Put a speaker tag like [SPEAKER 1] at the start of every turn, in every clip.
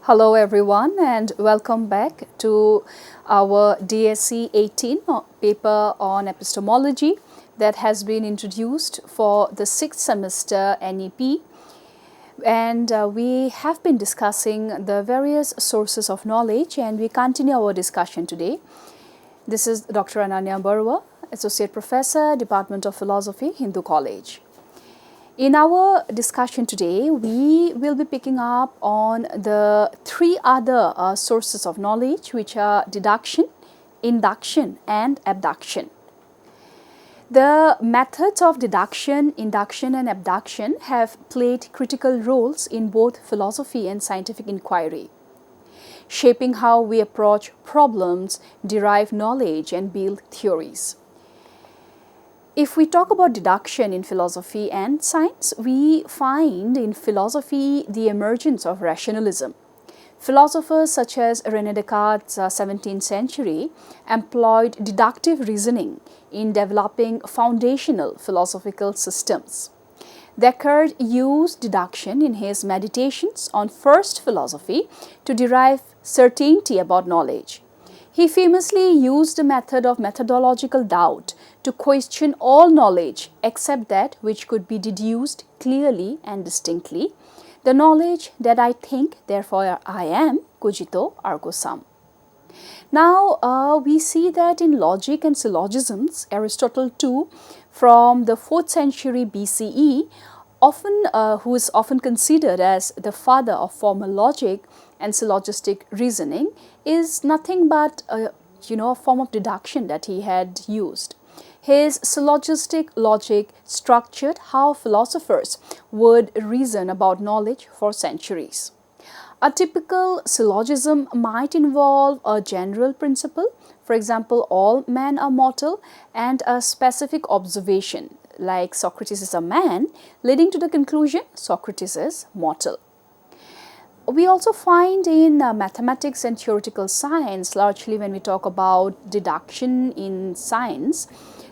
[SPEAKER 1] Hello everyone and welcome back to our DSC 18 paper on epistemology that has been introduced for the 6th semester NEP, and we have been discussing the various sources of knowledge, and we continue our discussion today. This is Dr. Ananya Barua, Associate Professor, Department of Philosophy, Hindu College. In our discussion today, we will be picking up on the three other sources of knowledge, which are deduction, induction, and abduction. The methods of deduction, induction, and abduction have played critical roles in both philosophy and scientific inquiry, shaping how we approach problems, derive knowledge, and build theories. If we talk about deduction in philosophy and science, we find in philosophy the emergence of rationalism. Philosophers such as René Descartes' 17th century employed deductive reasoning in developing foundational philosophical systems. Descartes used deduction in his meditations on first philosophy to derive certainty about knowledge. He famously used the method of methodological doubt to question all knowledge except that which could be deduced clearly and distinctly. The knowledge that I think, therefore I am, cogito ergo sum. Now, we see that in logic and syllogisms, Aristotle too, from the 4th century BCE, who is often considered as the father of formal logic and syllogistic reasoning, is nothing but a form of deduction that he had used. His syllogistic logic structured how philosophers would reason about knowledge for centuries. A typical syllogism might involve a general principle, for example, all men are mortal, and a specific observation, like Socrates is a man, leading to the conclusion Socrates is mortal. We also find in mathematics and theoretical science, largely when we talk about deduction in science,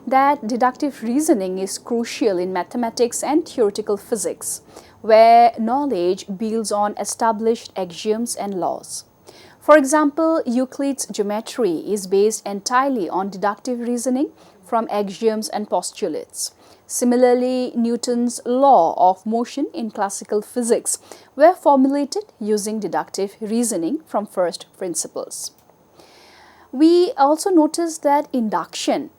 [SPEAKER 1] that deductive reasoning is crucial in mathematics and theoretical physics, where knowledge builds on established axioms and laws. For example, Euclid's geometry is based entirely on deductive reasoning from axioms and postulates. Similarly, Newton's law of motion in classical physics were formulated using deductive reasoning from first principles. We also notice that induction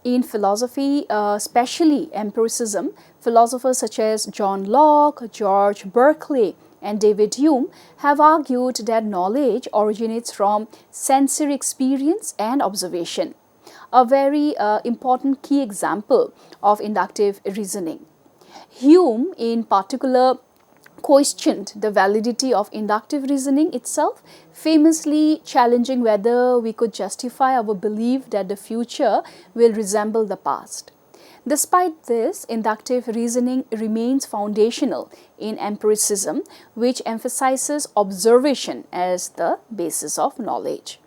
[SPEAKER 1] in philosophy, especially empiricism, philosophers such as John Locke, George Berkeley, and David Hume have argued that knowledge originates from sensory experience and observation, a very important key example of inductive reasoning. Hume, in particular, questioned the validity of inductive reasoning itself, famously challenging whether we could justify our belief that the future will resemble the past. Despite this, inductive reasoning remains foundational in empiricism, which emphasizes observation as the basis of knowledge.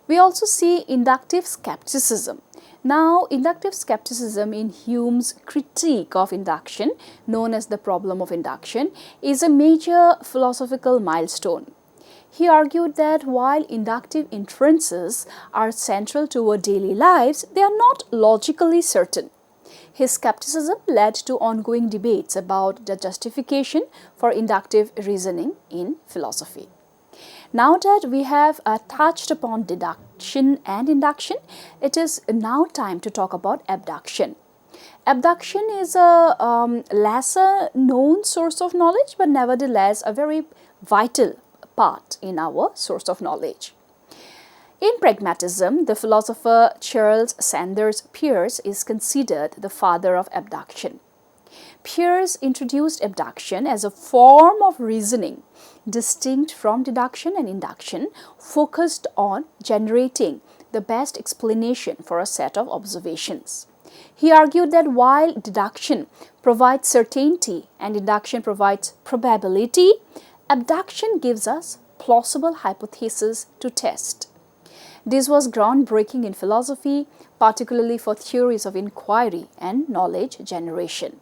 [SPEAKER 1] We also see inductive skepticism. Now, inductive skepticism in Hume's critique of induction, known as the problem of induction, is a major philosophical milestone. He argued that while inductive inferences are central to our daily lives, they are not logically certain. His skepticism led to ongoing debates about the justification for inductive reasoning in philosophy. Now that we have touched upon deduction and induction, it is now time to talk about abduction. Abduction is a lesser known source of knowledge, but nevertheless a very vital part in our source of knowledge. In pragmatism, the philosopher Charles Sanders Peirce is considered the father of abduction. Peirce introduced abduction as a form of reasoning distinct from deduction and induction, focused on generating the best explanation for a set of observations. He argued that while deduction provides certainty and induction provides probability, abduction gives us plausible hypotheses to test. This was groundbreaking in philosophy, particularly for theories of inquiry and knowledge generation.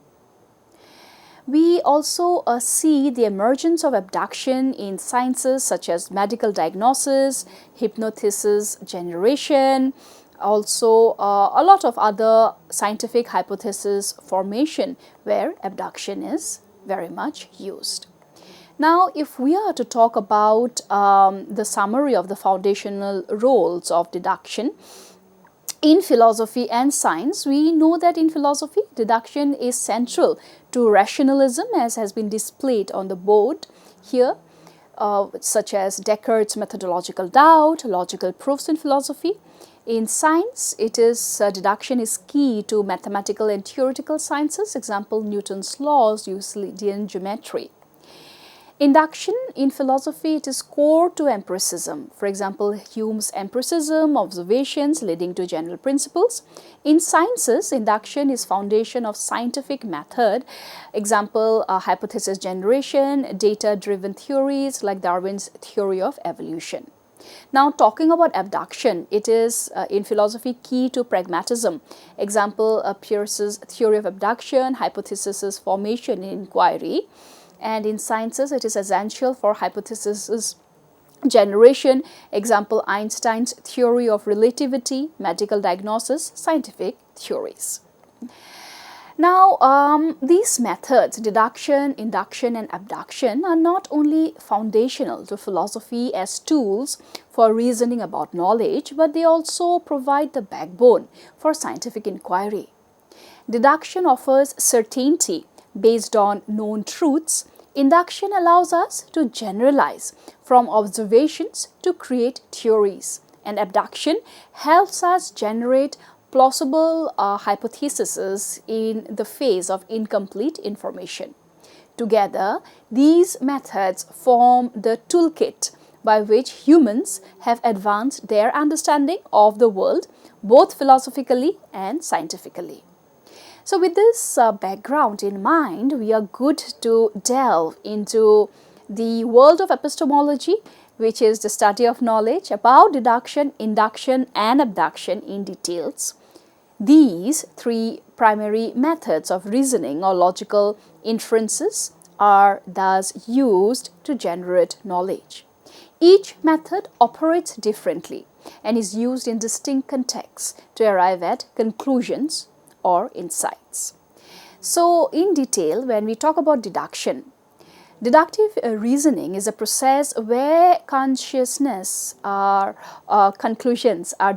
[SPEAKER 1] We also see the emergence of abduction in sciences such as medical diagnosis, hypnosis generation, also a lot of other scientific hypothesis formation where abduction is very much used. Now, if we are to talk about the summary of the foundational roles of deduction, in philosophy and science, we know that in philosophy, deduction is central to rationalism, as has been displayed on the board here, such as Descartes' methodological doubt, logical proofs in philosophy. In science, deduction is key to mathematical and theoretical sciences, example Newton's laws, Euclidean geometry. Induction in philosophy, it is core to empiricism. For example, Hume's empiricism, observations leading to general principles. In sciences, induction is foundation of scientific method. Example, hypothesis generation, data-driven theories like Darwin's theory of evolution. Now, talking about abduction, it is in philosophy key to pragmatism. Example, Peirce's theory of abduction, hypothesis formation in inquiry. And in sciences, it is essential for hypothesis generation. Example, Einstein's theory of relativity, medical diagnosis, scientific theories. Now, these methods, deduction, induction, and abduction, are not only foundational to philosophy as tools for reasoning about knowledge, but they also provide the backbone for scientific inquiry. Deduction offers certainty based on known truths. Induction allows us to generalize from observations to create theories, and abduction helps us generate plausible hypotheses in the face of incomplete information. Together, these methods form the toolkit by which humans have advanced their understanding of the world, both philosophically and scientifically. So with this background in mind, we are good to delve into the world of epistemology, which is the study of knowledge about deduction, induction, and abduction in details. These three primary methods of reasoning or logical inferences are thus used to generate knowledge. Each method operates differently and is used in distinct contexts to arrive at conclusions or insights. So, in detail, when we talk about deduction, deductive reasoning is a process where conclusions are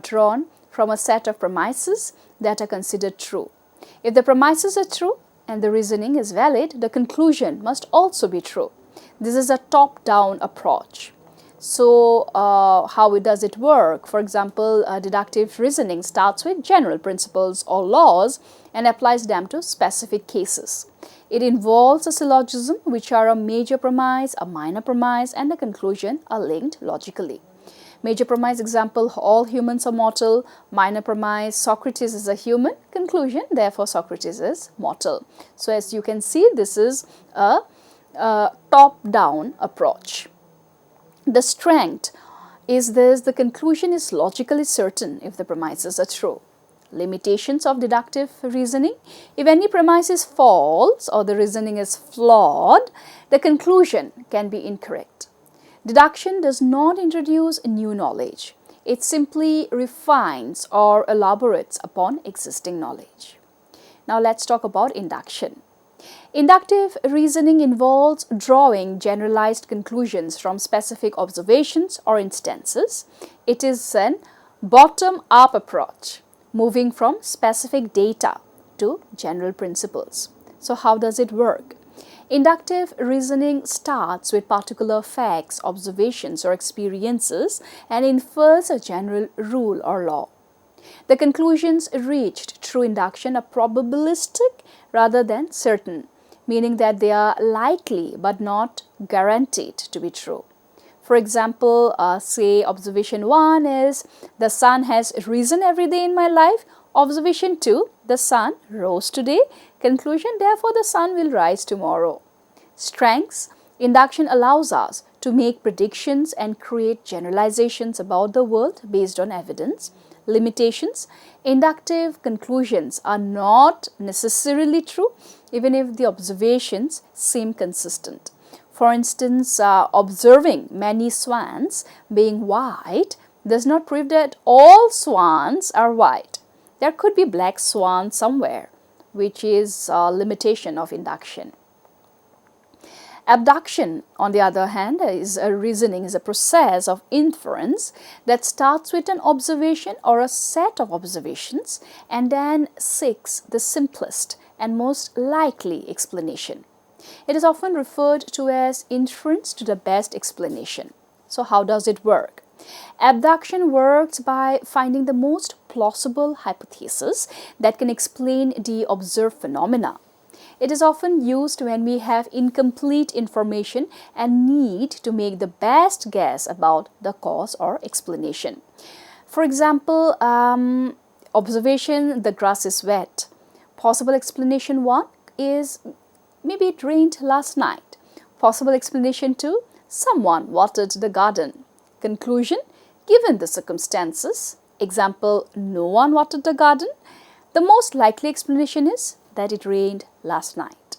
[SPEAKER 1] drawn from a set of premises that are considered true. If the premises are true and the reasoning is valid, the conclusion must also be true. This is a top-down approach. So, how does it work? For example, deductive reasoning starts with general principles or laws and applies them to specific cases. It involves a syllogism, which are a major premise, a minor premise, and a conclusion are linked logically. Major premise example, all humans are mortal. Minor premise, Socrates is a human. Conclusion, therefore Socrates is mortal. So, as you can see, this is a top-down approach. The strength is this: the conclusion is logically certain if the premises are true. Limitations of deductive reasoning: if any premise is false or the reasoning is flawed, the conclusion can be incorrect. Deduction does not introduce new knowledge. It simply refines or elaborates upon existing knowledge. Now let's talk about induction. Inductive reasoning involves drawing generalized conclusions from specific observations or instances. It is an bottom-up approach, moving from specific data to general principles. So how does it work? Inductive reasoning starts with particular facts, observations, or experiences and infers a general rule or law. The conclusions reached through induction are probabilistic rather than certain, meaning that they are likely but not guaranteed to be true. For example, say observation 1 is the sun has risen every day in my life. Observation 2, the sun rose today. Conclusion, therefore the sun will rise tomorrow. Strengths: induction allows us to make predictions and create generalizations about the world based on evidence. Limitations: inductive conclusions are not necessarily true even if the observations seem consistent. For instance, observing many swans being white does not prove that all swans are white. There could be black swans somewhere, which is a limitation of induction. Abduction, on the other hand, is a process of inference that starts with an observation or a set of observations and then seeks the simplest and most likely explanation. It is often referred to as inference to the best explanation. So how does it work? Abduction works by finding the most plausible hypothesis that can explain the observed phenomena. It is often used when we have incomplete information and need to make the best guess about the cause or explanation. For example, observation: the grass is wet. Possible explanation 1 is maybe it rained last night. Possible explanation 2: someone watered the garden. Conclusion: given the circumstances, example, no one watered the garden, the most likely explanation is that it rained last night.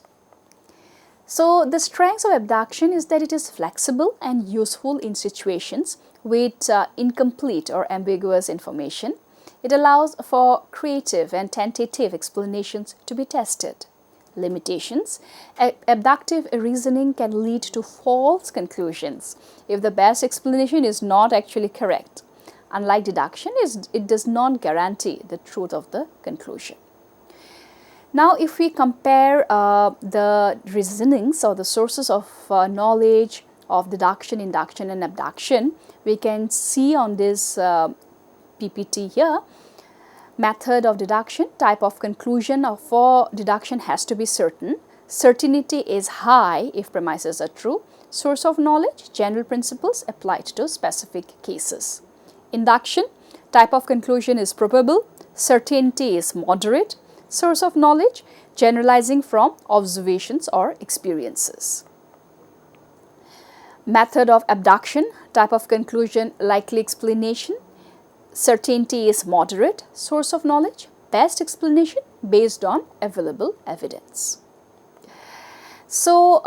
[SPEAKER 1] So the strength of abduction is that it is flexible and useful in situations with incomplete or ambiguous information. It allows for creative and tentative explanations to be tested. Limitations: abductive reasoning can lead to false conclusions if the best explanation is not actually correct. Unlike deduction, it does not guarantee the truth of the conclusion. Now, if we compare the reasonings or the sources of knowledge of deduction, induction and abduction, we can see on this PPT here. Method of deduction: type of conclusion for deduction has to be certain. Certainty is high if premises are true. Source of knowledge: general principles applied to specific cases. Induction: type of conclusion is probable. Certainty is moderate. Source of knowledge: generalizing from observations or experiences. Method of abduction: type of conclusion likely explanation. Certainty is moderate. Source of knowledge: best explanation based on available evidence. So,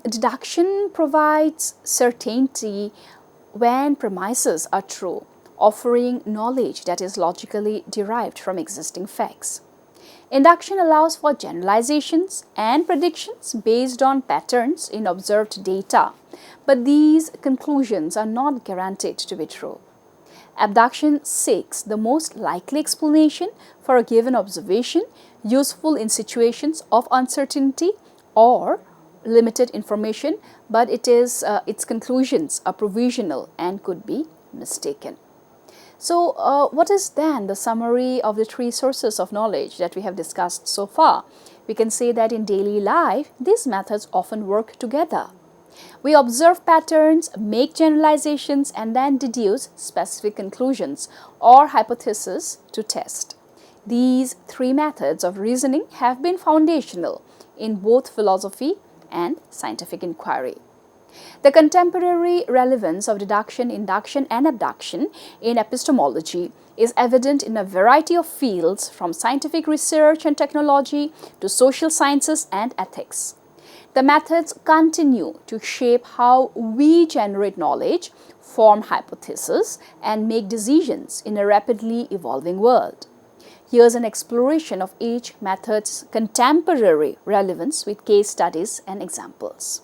[SPEAKER 1] deduction provides certainty when premises are true, offering knowledge that is logically derived from existing facts. Induction allows for generalizations and predictions based on patterns in observed data, but these conclusions are not guaranteed to be true. Abduction seeks the most likely explanation for a given observation, useful in situations of uncertainty or limited information, but its conclusions are provisional and could be mistaken. So, what is then the summary of the three sources of knowledge that we have discussed so far? We can say that in daily life, these methods often work together. We observe patterns, make generalizations, and then deduce specific conclusions or hypotheses to test. These three methods of reasoning have been foundational in both philosophy and scientific inquiry. The contemporary relevance of deduction, induction, and abduction in epistemology is evident in a variety of fields, from scientific research and technology to social sciences and ethics. The methods continue to shape how we generate knowledge, form hypotheses, and make decisions in a rapidly evolving world. Here's an exploration of each method's contemporary relevance with case studies and examples.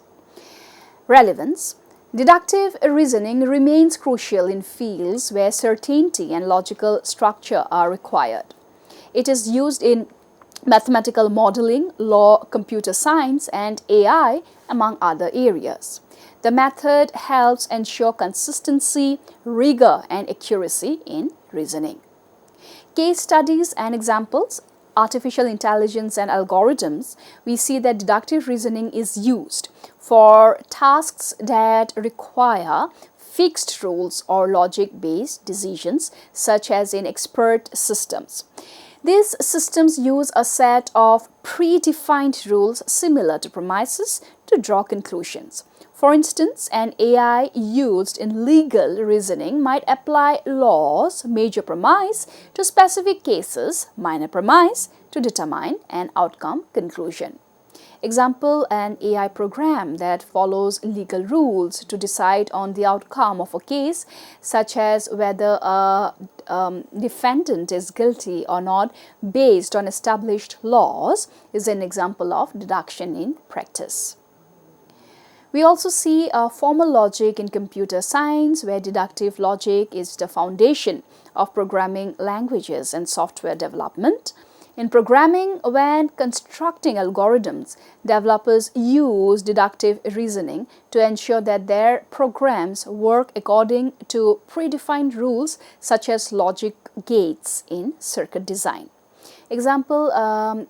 [SPEAKER 1] Relevance: deductive reasoning remains crucial in fields where certainty and logical structure are required. It is used in mathematical modeling, law, computer science, and AI, among other areas. The method helps ensure consistency, rigor, and accuracy in reasoning. Case studies and examples: artificial intelligence and algorithms. We see that deductive reasoning is used for tasks that require fixed rules or logic-based decisions, such as in expert systems. These systems use a set of predefined rules similar to premises to draw conclusions. For instance, an AI used in legal reasoning might apply laws, major premise, to specific cases, minor premise, to determine an outcome conclusion. Example, an AI program that follows legal rules to decide on the outcome of a case, such as whether a defendant is guilty or not based on established laws, is an example of deduction in practice. We also see formal logic in computer science, where deductive logic is the foundation of programming languages and software development. In programming, when constructing algorithms, developers use deductive reasoning to ensure that their programs work according to predefined rules, such as logic gates in circuit design. Example,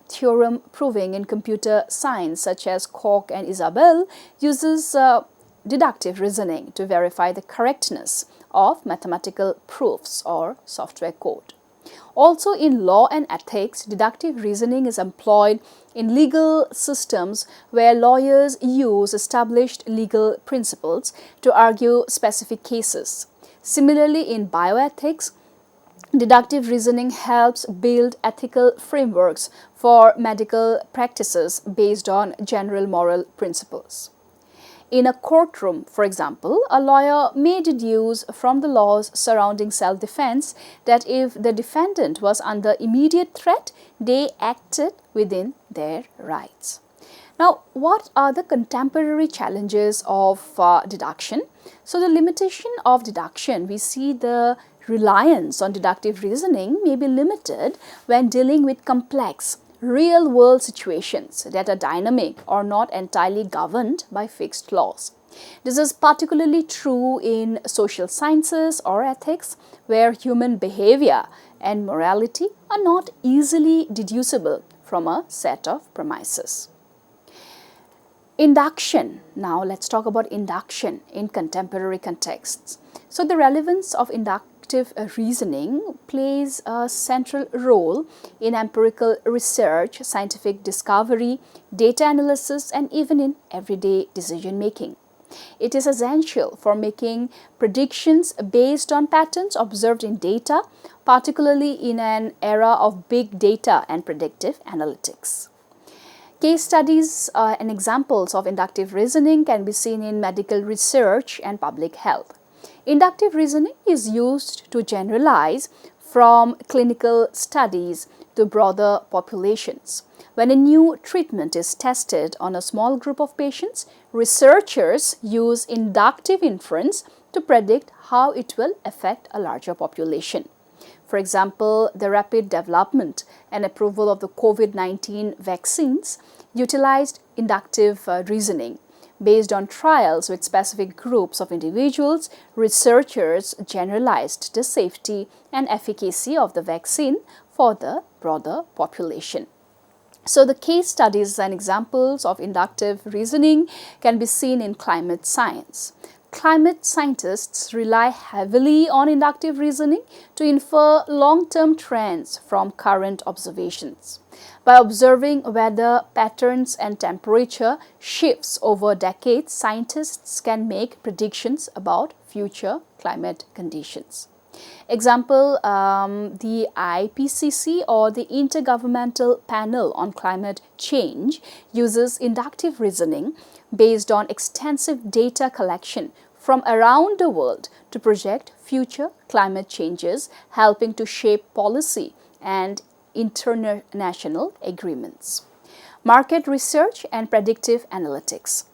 [SPEAKER 1] theorem proving in computer science, such as Koch and Isabelle, uses deductive reasoning to verify the correctness of mathematical proofs or software code. Also, in law and ethics, deductive reasoning is employed in legal systems where lawyers use established legal principles to argue specific cases. Similarly, in bioethics, deductive reasoning helps build ethical frameworks for medical practices based on general moral principles. In a courtroom, for example, a lawyer may deduce from the laws surrounding self-defense that if the defendant was under immediate threat, they acted within their rights. Now, what are the contemporary challenges of deduction? So, the limitation of deduction, we see the reliance on deductive reasoning may be limited when dealing with complex real-world situations that are dynamic or not entirely governed by fixed laws. This is particularly true in social sciences or ethics, where human behavior and morality are not easily deducible from a set of premises. Induction. Now let's talk about induction in contemporary contexts. So the relevance of inductive reasoning plays a central role in empirical research, scientific discovery, data analysis, and even in everyday decision making. It is essential for making predictions based on patterns observed in data, particularly in an era of big data and predictive analytics. Case studies and examples of inductive reasoning can be seen in medical research and public health. Inductive reasoning is used to generalize from clinical studies to broader populations. When a new treatment is tested on a small group of patients, researchers use inductive inference to predict how it will affect a larger population. For example, the rapid development and approval of the COVID-19 vaccines utilized inductive reasoning. Based on trials with specific groups of individuals, researchers generalized the safety and efficacy of the vaccine for the broader population. So the case studies and examples of inductive reasoning can be seen in climate science. Climate scientists rely heavily on inductive reasoning to infer long-term trends from current observations. By observing weather patterns and temperature shifts over decades, scientists can make predictions about future climate conditions. Example, the IPCC, or the Intergovernmental Panel on Climate Change, uses inductive reasoning based on extensive data collection from around the world to project future climate changes, helping to shape policy and international agreements. Market research and predictive analytics.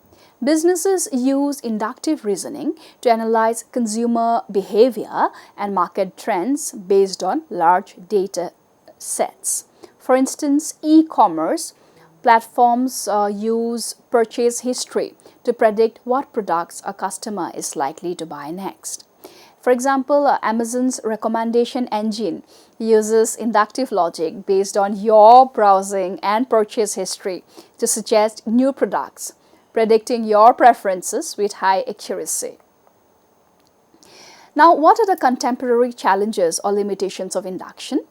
[SPEAKER 1] Businesses use inductive reasoning to analyze consumer behavior and market trends based on large data sets. For instance, e-commerce platforms use purchase history to predict what products a customer is likely to buy next. For example, Amazon's recommendation engine uses inductive logic based on your browsing and purchase history to suggest new products, predicting your preferences with high accuracy. Now, what are the contemporary challenges or limitations of induction?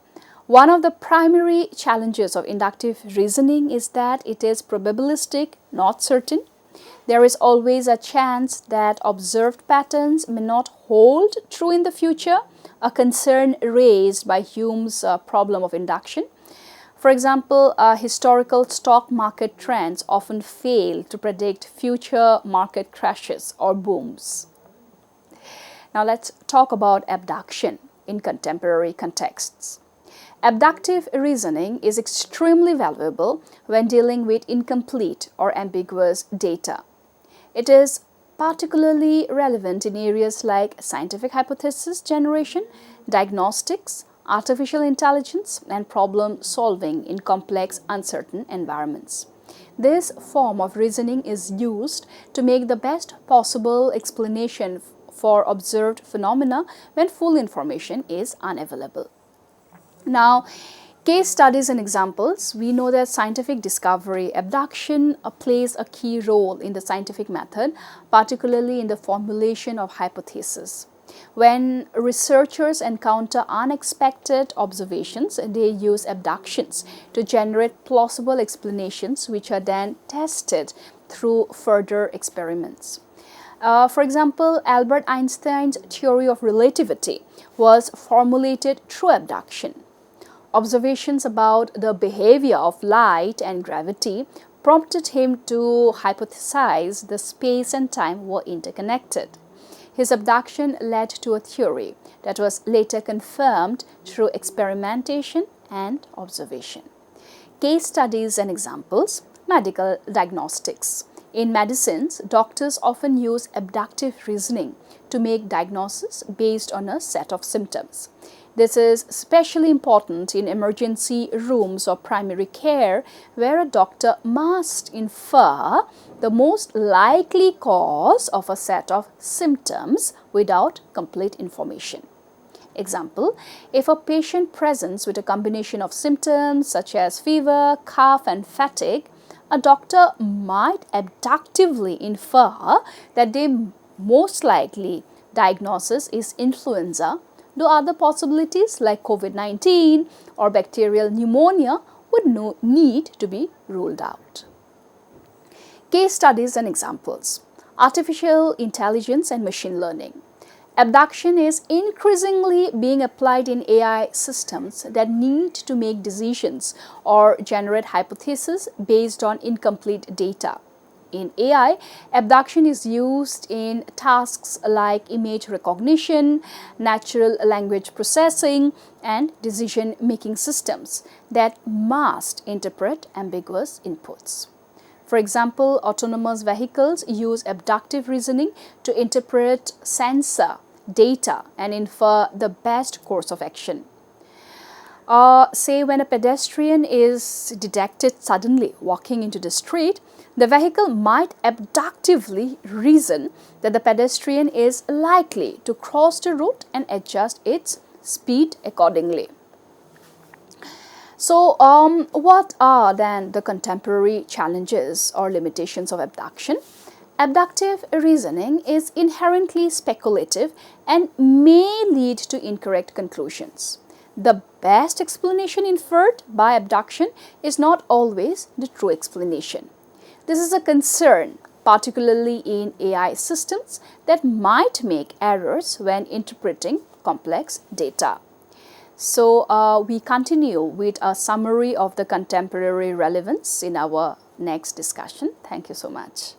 [SPEAKER 1] One of the primary challenges of inductive reasoning is that it is probabilistic, not certain. there is always a chance that observed patterns may not hold true in the future, a concern raised by Hume's problem of induction. For example, historical stock market trends often fail to predict future market crashes or booms. Now let's talk about abduction in contemporary contexts. Abductive reasoning is extremely valuable when dealing with incomplete or ambiguous data. It is particularly relevant in areas like scientific hypothesis generation, diagnostics, artificial intelligence, and problem solving in complex, uncertain environments. This form of reasoning is used to make the best possible explanation for observed phenomena when full information is unavailable. Now, case studies and examples. We know that scientific discovery, abduction plays a key role in the scientific method, particularly in the formulation of hypotheses. When researchers encounter unexpected observations, they use abductions to generate plausible explanations which are then tested through further experiments. For example, Albert Einstein's theory of relativity was formulated through abduction. Observations about the behavior of light and gravity prompted him to hypothesize that space and time were interconnected. His abduction led to a theory that was later confirmed through experimentation and observation. Case studies and examples. Medical diagnostics. In medicines, doctors often use abductive reasoning to make diagnoses based on a set of symptoms. This is especially important in emergency rooms or primary care, where a doctor must infer the most likely cause of a set of symptoms without complete information. Example, if a patient presents with a combination of symptoms such as fever, cough, and fatigue, a doctor might abductively infer that the most likely diagnosis is influenza, though other possibilities like COVID-19 or bacterial pneumonia would need to be ruled out. Case studies and examples. Artificial intelligence and machine learning. Abduction is increasingly being applied in AI systems that need to make decisions or generate hypotheses based on incomplete data. In AI, abduction is used in tasks like image recognition, natural language processing, and decision-making systems that must interpret ambiguous inputs. For example, autonomous vehicles use abductive reasoning to interpret sensor data and infer the best course of action. Say when a pedestrian is detected suddenly walking into the street, the vehicle might abductively reason that the pedestrian is likely to cross the road and adjust its speed accordingly. So, what are then the contemporary challenges or limitations of abduction? Abductive reasoning is inherently speculative and may lead to incorrect conclusions. The best explanation inferred by abduction is not always the true explanation. This is a concern, particularly in AI systems that might make errors when interpreting complex data. So, we continue with a summary of the contemporary relevance in our next discussion. Thank you so much.